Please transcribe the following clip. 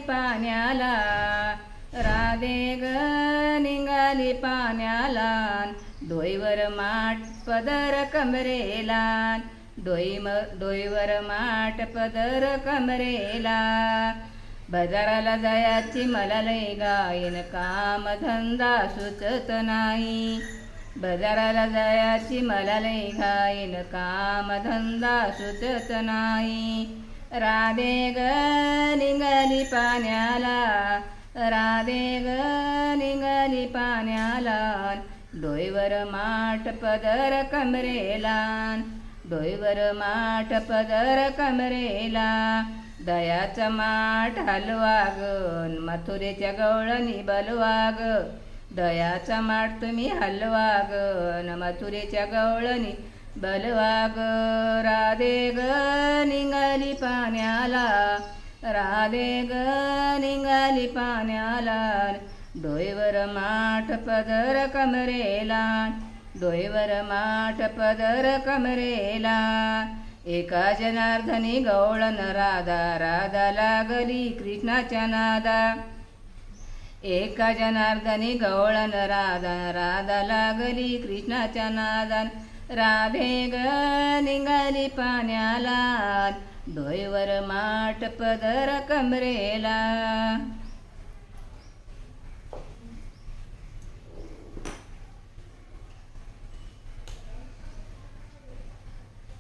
पाण्याला, राधे ग निघाली पाण्याला, डोईवर माठ पदर कमरेला, डोईवर माठ पदर कमरेला. बाजाराला जायाची मला लई गायन, काम धंदा सुचत नाही. बाजाराला जायाची मला लई घाईन, काम धंदा सुचत नाही. राधे ग निघाली पाण्याला, राधे ग निघाली पाण्याला, डोईवर माठ पदर कमरेला, डोईवर माठ पदर कमरेला. दयाचा माठ हलवा ग, मथुरेच्या गवळणी बलवा ग. दयाचा माठ तुम्ही हलवा ग, मथुरेच्या गवळणी बलवा ग. राधे ग निघाली पाण्याला, राधे ग निघाली पाण्याला, डोईवर माठ पदर कमरेला, डोईवर माठ पदर कमरेला. एका जनार्दनी गवळण राधा, राधा लागली कृष्णाच्या नादा. एका जनार्दनी गवळण राधा, राधा लागली कृष्णाच्या नादान. राधे ग निघाली पाण्याला, डोईवर माठ पदर कमरेला.